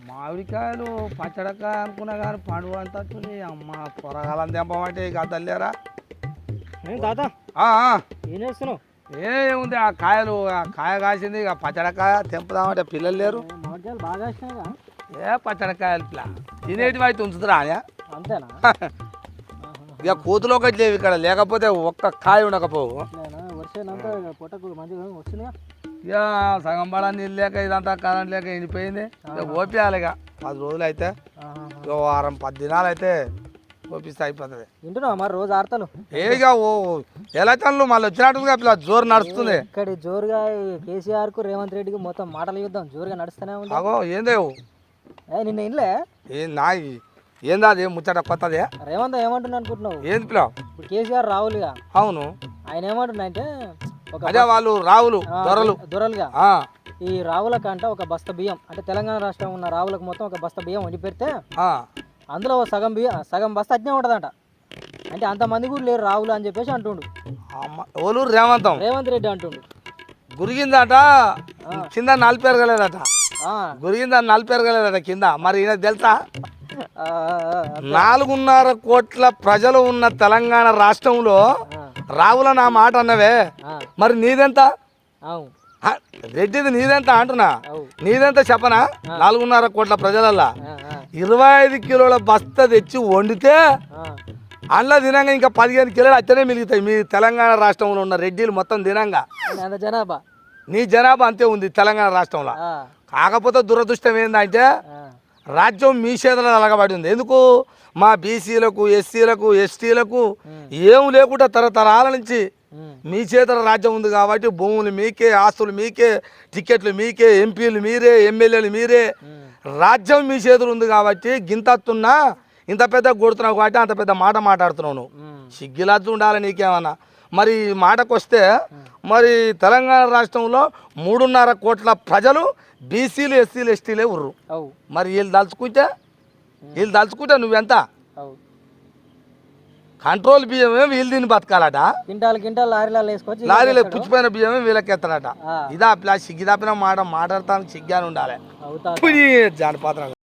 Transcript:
మామిడికాయలు పచ్చడికాయ అనుకున్నా కానీ పండుగ అంతా అమ్మ పొరగాలని తెంపమంటే ఇక తల్లేరా తాత ఆ, ఆ. ఏం చేస్తున్నావు? ఏముంది ఆ కాయలు ఆ కాయ కాసింది ఇక పచ్చడికాయ తెంపుదామంటే పిల్లలు లేరు. మామిడికాయలు బాగా వచ్చినాయిగా. ఏ పచ్చడికాయలు పిల్ల తినేటివి అయితే ఉంచుతురా అనే అంతేనా? ఇక కూతులో ఒకటి లేవు ఇక్కడ, లేకపోతే ఒక్క కాయ ఉండకపోవు. వర్షాలంతా పొట్టకు మంచిగా వస్తున్నాయా? ఇక సగం పడ నీళ్ళు లేక ఇదంతా కరెంట్ లేక ఎండిపోయింది. ఇక ఓపియాలి ఇక 10 రోజులు అయితే, ఇక వారం 10 దినాలు అయితే ఓపిస్తే అయిపోతుంది. వింటున్నావా మరి రోజు ఆడతాను? ఏగా ఓ ఎలా తనలు మళ్ళీ వచ్చినట్టుగా పిల్ల జోరు నడుస్తుంది. ఇక్కడ జోరుగా కేసీఆర్ కు రేవంత్ రెడ్డికి మొత్తం మాటలు యుద్ధం జోరుగా నడుస్తూనే ఉంది. అగో ఏందేవు నిన్న ఇంట్లో ఏందా అది ముచ్చట కొత్తదే? రేవంత్ ఏమంటున్నా అనుకుంటున్నావు? ఏంది పిల్ల? ఇప్పుడు కేసీఆర్ రావులుగా. అవును, ఆయన ఏమంటున్నా అంటే అదే వాళ్ళు రావులు దొరలుగా ఈ రావులకు అంట ఒక బస్త బియ్యం, అంటే తెలంగాణ రాష్ట్రం ఉన్న రావులకు మొత్తం ఒక బస్త బియ్యం వండి పెడితే అందులో సగం బస్త అట్నే ఉంటదంట. అంటే అంతమంది కూడా లేరు రావులు అని చెప్పేసి అంటుండు రేవంత్ రెడ్డి అంటుండు. గురిగిందట కింద 4 పెరగలేదట, గురిగింద 4 పెరగలేదట కింద. మరి ఈయన తెలుసా 4.5 కోట్ల ప్రజలు ఉన్న తెలంగాణ రాష్ట్రంలో రావుల నా మాట అన్నవే, మరి నీదెంత? రెడ్డిది నీదెంత అంటున్నా, నీదెంత చెప్పనా? 4.5 కోట్ల ప్రజలల్లా 25 కిలోల బస్త తెచ్చి వండితే అందులో తినంగా ఇంకా 15 కిలోలు అచ్చనే మిగులుతాయి. మీ తెలంగాణ రాష్ట్రంలో ఉన్న రెడ్డిలు మొత్తం తినంగా జనాభా, నీ జనాభా అంతే ఉంది తెలంగాణ రాష్ట్రంలో. కాకపోతే దురదృష్టం ఏంటంటే రాజ్యం మీ చేతుల్లో అలగబడి ఉంది. ఎందుకు? మా బీసీలకు, ఎస్సీలకు, ఎస్టీలకు ఏం లేకుండా తరతరాల నుంచి మీ చేతుల రాజ్యం ఉంది కాబట్టి భూములు మీకే, ఆస్తులు మీకే, టికెట్లు మీకే, ఎంపీలు మీరే, ఎమ్మెల్యేలు మీరే, రాజ్యం మీ చేతులు ఉంది కాబట్టి గింతత్తున్నా ఇంత పెద్ద కొడుతున్నావు కాబట్టి అంత పెద్ద మాట మాట్లాడుతున్నావు. నువ్వు సిగ్గిలద్దు ఉండాలి నీకేమన్నా. మరి మాటకు వస్తే మరి తెలంగాణ రాష్ట్రంలో 3.5 కోట్ల ప్రజలు బీసీలు, ఎస్సీలు, ఎస్టీలే ఉర్రు. మరి వీళ్ళు దలుచుకుంటే నువ్వెంత? కంట్రోల్ బియ్యమే వీళ్ళు తిని బతకాలట, లారీలో పుచ్చిపోయిన బియ్యమే వీళ్ళకి ఎత్తారట. ఇదా సిగ్గిదాపిన మాట మాట్లాడతానికి సిగ్గాని ఉండాలి. జానపాత్ర